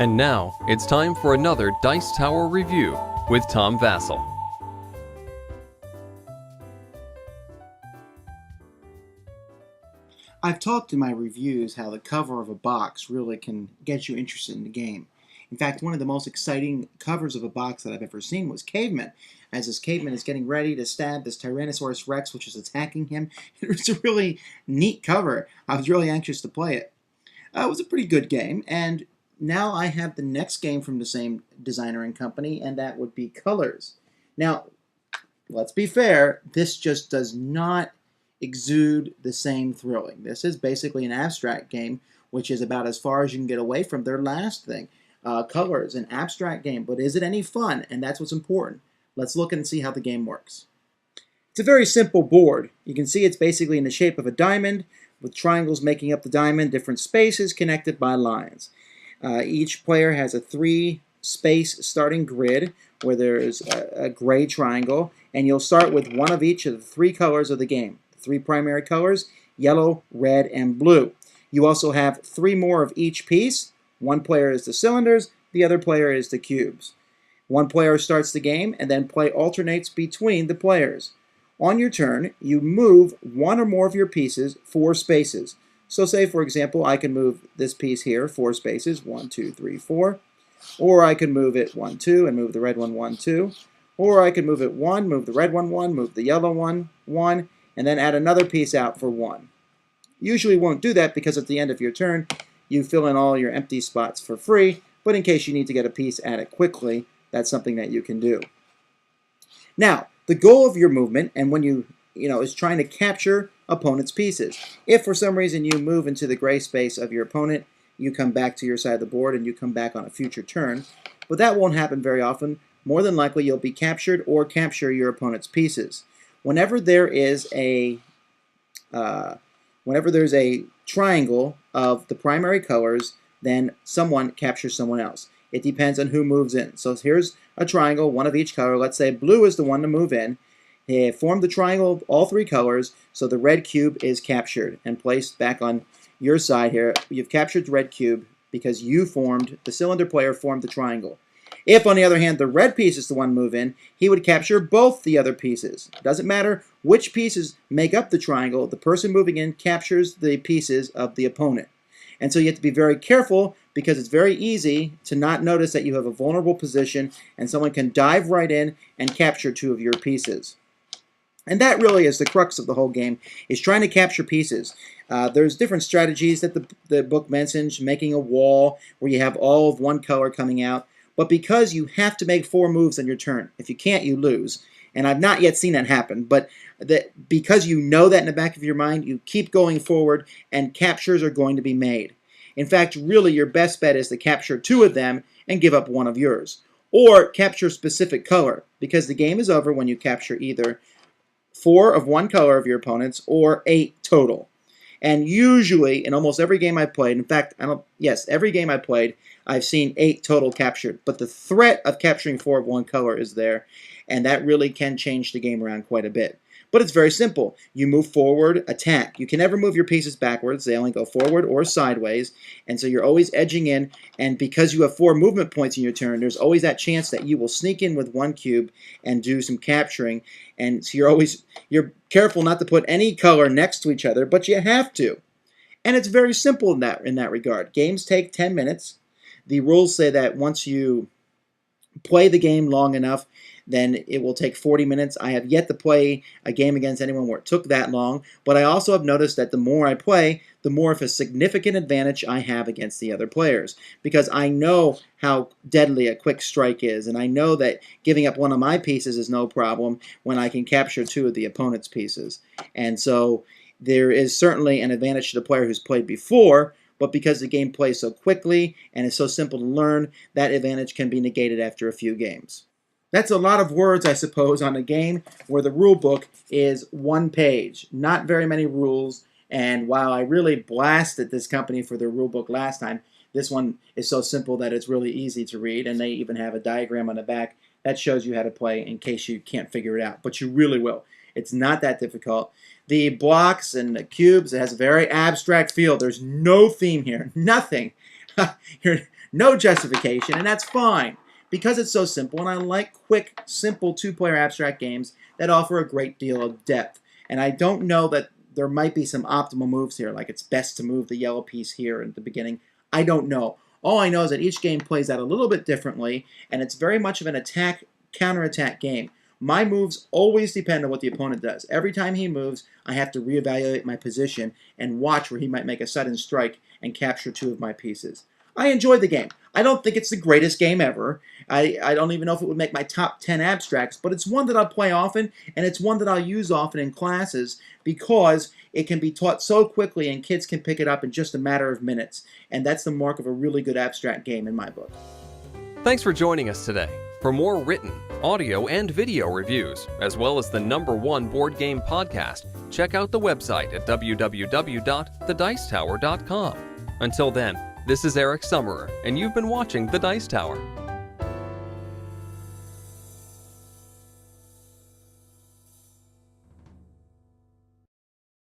And now, it's time for another Dice Tower review with Tom Vasel. I've talked in my reviews how the cover of a box really can get you interested in the game. In fact, one of the most exciting covers of a box that I've ever seen was Caveman, as this caveman is getting ready to stab this Tyrannosaurus Rex, which is attacking him. It was a really neat cover. I was really anxious to play it. It was a pretty good game, and now I have the next game from the same designer and company, and that would be Colors. Now, let's be fair, this just does not exude the same thrilling. This is basically an abstract game, which is about as far as you can get away from their last thing. Colors, an abstract game, but is it any fun? And that's what's important. Let's look and see how the game works. It's a very simple board. You can see it's basically in the shape of a diamond, with triangles making up the diamond, different spaces connected by lines. Each player has a 3-space starting grid where there's a gray triangle, and you'll start with one of each of the 3 colors of the game. The 3 primary colors, yellow, red, and blue. You also have 3 more of each piece. One player is the cylinders, the other player is the cubes. One player starts the game, and then play alternates between the players. On your turn, you move one or more of your pieces 4 spaces. So say, for example, I can move this piece here 4 spaces, 1, 2, 3, 4. Or I can move it 1, 2, and move the red one 1, 2. Or I can move it 1, move the red one 1, move the yellow one 1, and then add another piece out for 1. Usually won't do that because at the end of your turn, you fill in all your empty spots for free, but in case you need to get a piece, add it quickly. That's something that you can do. Now, the goal of your movement, and when is trying to capture opponent's pieces. If for some reason you move into the gray space of your opponent, you come back to your side of the board and you come back on a future turn. But that won't happen very often. More than likely, you'll be captured or capture your opponent's pieces. Whenever there's a triangle of the primary colors, then someone captures someone else. It depends on who moves in. So here's a triangle, one of each color. Let's say blue is the one to move in. They form the triangle of all 3 colors, so the red cube is captured and placed back on your side here. You've captured the red cube because the cylinder player formed the triangle. If, on the other hand, the red piece is the one to move in, he would capture both the other pieces. It doesn't matter which pieces make up the triangle, the person moving in captures the pieces of the opponent. And so you have to be very careful because it's very easy to not notice that you have a vulnerable position and someone can dive right in and capture 2 of your pieces. And that really is the crux of the whole game, is trying to capture pieces. There's different strategies that the book mentions, making a wall where you have all of one color coming out. But because you have to make 4 moves on your turn, if you can't, you lose. And I've not yet seen that happen, but because you know that in the back of your mind, you keep going forward and captures are going to be made. In fact, really your best bet is to capture 2 of them and give up 1 of yours. Or capture a specific color, because the game is over when you capture either 4 of one color of your opponent's or 8 total. And usually, in almost every game I've played, in fact, every game I've played, I've seen 8 total captured. But the threat of capturing 4 of one color is there, and that really can change the game around quite a bit. But it's very simple. You move forward, attack. You can never move your pieces backwards. They only go forward or sideways. And so you're always edging in. And because you have 4 movement points in your turn, there's always that chance that you will sneak in with 1 cube and do some capturing. And so you're careful not to put any color next to each other, but you have to. And it's very simple in that regard. Games take 10 minutes. The rules say that once you play the game long enough, then it will take 40 minutes. I have yet to play a game against anyone where it took that long, but I also have noticed that the more I play, the more of a significant advantage I have against the other players, because I know how deadly a quick strike is, and I know that giving up 1 of my pieces is no problem when I can capture 2 of the opponent's pieces. And so there is certainly an advantage to the player who's played before, but because the game plays so quickly and is so simple to learn, that advantage can be negated after a few games. That's a lot of words, I suppose, on a game where the rule book is 1 page. Not very many rules, and while I really blasted this company for their rule book last time, this one is so simple that it's really easy to read, and they even have a diagram on the back that shows you how to play in case you can't figure it out, but you really will. It's not that difficult. The blocks and the cubes, it has a very abstract feel. There's no theme here, nothing. No justification, and that's fine because it's so simple, and I like quick, simple two-player abstract games that offer a great deal of depth. And I don't know that there might be some optimal moves here, like it's best to move the yellow piece here at the beginning. I don't know. All I know is that each game plays out a little bit differently, and it's very much of an attack, counter-attack game. My moves always depend on what the opponent does. Every time he moves, I have to reevaluate my position and watch where he might make a sudden strike and capture two of my pieces. I enjoy the game. I don't think it's the greatest game ever. I don't even know if it would make my top 10 abstracts, but it's one that I'll play often, and it's one that I'll use often in classes because it can be taught so quickly and kids can pick it up in just a matter of minutes. And that's the mark of a really good abstract game in my book. Thanks for joining us today. For more written, audio, and video reviews, as well as the #1 board game podcast, check out the website at www.thedicetower.com. Until then, this is Eric Summerer, and you've been watching The Dice Tower.